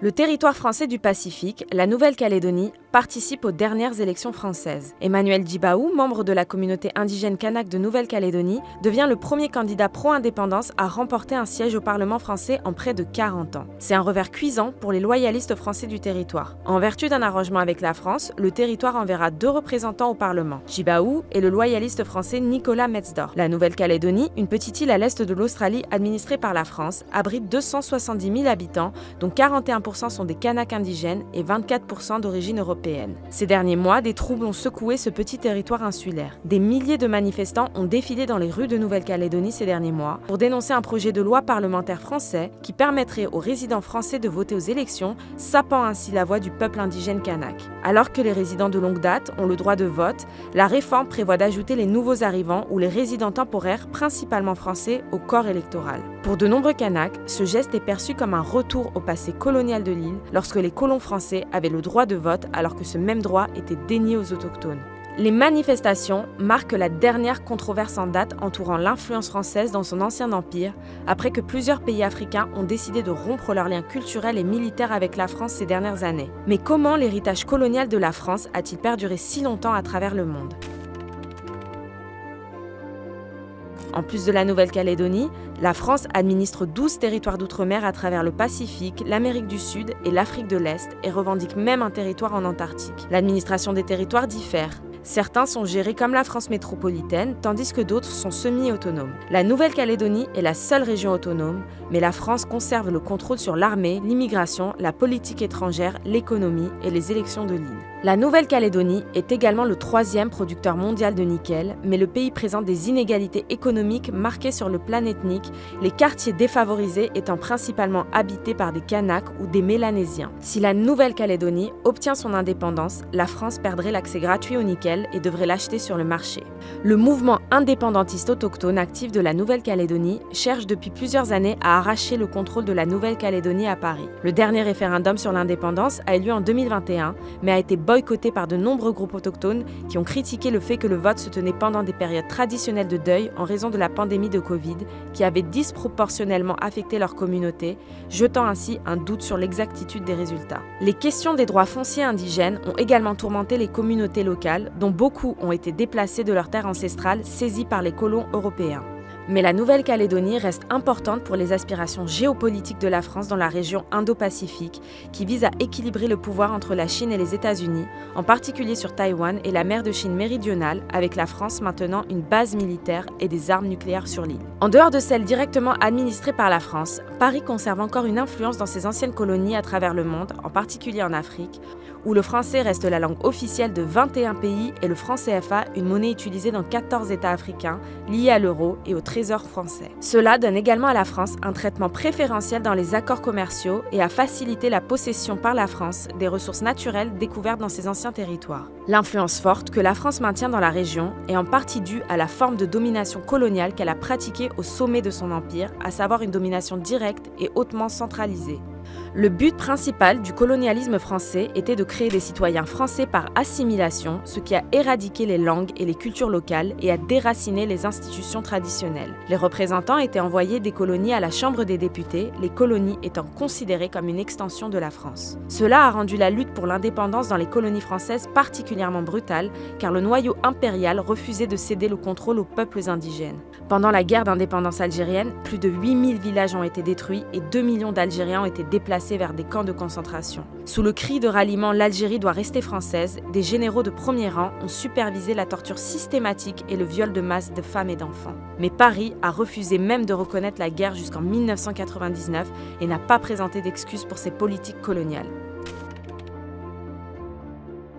Le territoire français du Pacifique, la Nouvelle-Calédonie, participe aux dernières élections françaises. Emmanuel Djibaou, membre de la communauté indigène kanak de Nouvelle-Calédonie, devient le premier candidat pro-indépendance à remporter un siège au Parlement français en près de 40 ans. C'est un revers cuisant pour les loyalistes français du territoire. En vertu d'un arrangement avec la France, le territoire enverra 2 représentants au Parlement, Djibaou et le loyaliste français Nicolas Metzdorf. La Nouvelle-Calédonie, une petite île à l'est de l'Australie administrée par la France, abrite 270 000 habitants, dont 41% sont des Kanaks indigènes et 24% d'origine européenne. Ces derniers mois, des troubles ont secoué ce petit territoire insulaire. Des milliers de manifestants ont défilé dans les rues de Nouvelle-Calédonie ces derniers mois pour dénoncer un projet de loi parlementaire français qui permettrait aux résidents français de voter aux élections, sapant ainsi la voix du peuple indigène kanak. Alors que les résidents de longue date ont le droit de vote, la réforme prévoit d'ajouter les nouveaux arrivants ou les résidents temporaires, principalement français, au corps électoral. Pour de nombreux Kanaks, ce geste est perçu comme un retour au passé colonial de l'île, lorsque les colons français avaient le droit de vote alors que ce même droit était dénié aux autochtones. Les manifestations marquent la dernière controverse en date entourant l'influence française dans son ancien empire, après que plusieurs pays africains ont décidé de rompre leurs liens culturels et militaires avec la France ces dernières années. Mais comment l'héritage colonial de la France a-t-il perduré si longtemps à travers le monde ? En plus de la Nouvelle-Calédonie, la France administre 12 territoires d'outre-mer à travers le Pacifique, l'Amérique du Sud et l'Afrique de l'Est et revendique même un territoire en Antarctique. L'administration des territoires diffère. Certains sont gérés comme la France métropolitaine, tandis que d'autres sont semi-autonomes. La Nouvelle-Calédonie est la seule région autonome, mais la France conserve le contrôle sur l'armée, l'immigration, la politique étrangère, l'économie et les élections de l'île. La Nouvelle-Calédonie est également le 3e producteur mondial de nickel, mais le pays présente des inégalités économiques marquées sur le plan ethnique, les quartiers défavorisés étant principalement habités par des Kanaks ou des Mélanésiens. Si la Nouvelle-Calédonie obtient son indépendance, la France perdrait l'accès gratuit au nickel et devrait l'acheter sur le marché. Le mouvement indépendantiste autochtone actif de la Nouvelle-Calédonie cherche depuis plusieurs années à arracher le contrôle de la Nouvelle-Calédonie à Paris. Le dernier référendum sur l'indépendance a eu lieu en 2021, mais a été boycotté par de nombreux groupes autochtones qui ont critiqué le fait que le vote se tenait pendant des périodes traditionnelles de deuil en raison de la pandémie de Covid, qui avait disproportionnellement affecté leur communauté, jetant ainsi un doute sur l'exactitude des résultats. Les questions des droits fonciers indigènes ont également tourmenté les communautés locales, dont beaucoup ont été déplacés de leurs terres ancestrales saisies par les colons européens. Mais la Nouvelle-Calédonie reste importante pour les aspirations géopolitiques de la France dans la région Indo-Pacifique, qui vise à équilibrer le pouvoir entre la Chine et les États-Unis, en particulier sur Taïwan et la mer de Chine méridionale, avec la France maintenant une base militaire et des armes nucléaires sur l'île. En dehors de celles directement administrées par la France, Paris conserve encore une influence dans ses anciennes colonies à travers le monde, en particulier en Afrique, où le français reste la langue officielle de 21 pays et le franc CFA une monnaie utilisée dans 14 États africains, liée à l'euro et au trésor français. Cela donne également à la France un traitement préférentiel dans les accords commerciaux et a facilité la possession par la France des ressources naturelles découvertes dans ses anciens territoires. L'influence forte que la France maintient dans la région est en partie due à la forme de domination coloniale qu'elle a pratiquée au sommet de son empire, à savoir une domination directe et hautement centralisée. Le but principal du colonialisme français était de créer des citoyens français par assimilation, ce qui a éradiqué les langues et les cultures locales et a déraciné les institutions traditionnelles. Les représentants étaient envoyés des colonies à la Chambre des députés, les colonies étant considérées comme une extension de la France. Cela a rendu la lutte pour l'indépendance dans les colonies françaises particulièrement brutale, car le noyau impérial refusait de céder le contrôle aux peuples indigènes. Pendant la guerre d'indépendance algérienne, plus de 8000 villages ont été détruits et 2 millions d'Algériens ont été déplacés vers des camps de concentration. Sous le cri de ralliement « L'Algérie doit rester française », des généraux de premier rang ont supervisé la torture systématique et le viol de masse de femmes et d'enfants. Mais Paris a refusé même de reconnaître la guerre jusqu'en 1999 et n'a pas présenté d'excuses pour ses politiques coloniales.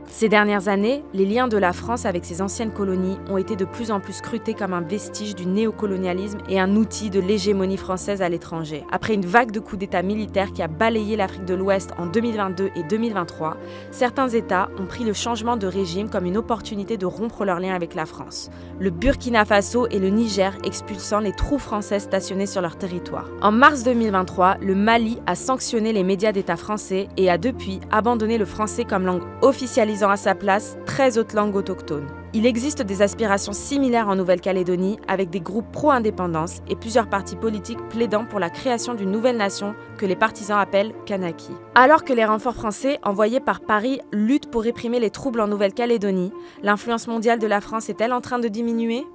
Ces dernières années, les liens de la France avec ses anciennes colonies ont été de plus en plus scrutés comme un vestige du néocolonialisme et un outil de l'hégémonie française à l'étranger. Après une vague de coups d'État militaires qui a balayé l'Afrique de l'Ouest en 2022 et 2023, certains États ont pris le changement de régime comme une opportunité de rompre leurs liens avec la France. Le Burkina Faso et le Niger expulsant les troupes françaises stationnées sur leur territoire. En mars 2023, le Mali a sanctionné les médias d'État français et a depuis abandonné le français comme langue officialisant à sa place 13 autres langues autochtones. Il existe des aspirations similaires en Nouvelle-Calédonie avec des groupes pro-indépendance et plusieurs partis politiques plaidant pour la création d'une nouvelle nation que les partisans appellent Kanaki. Alors que les renforts français envoyés par Paris luttent pour réprimer les troubles en Nouvelle-Calédonie, l'influence mondiale de la France est-elle en train de diminuer ?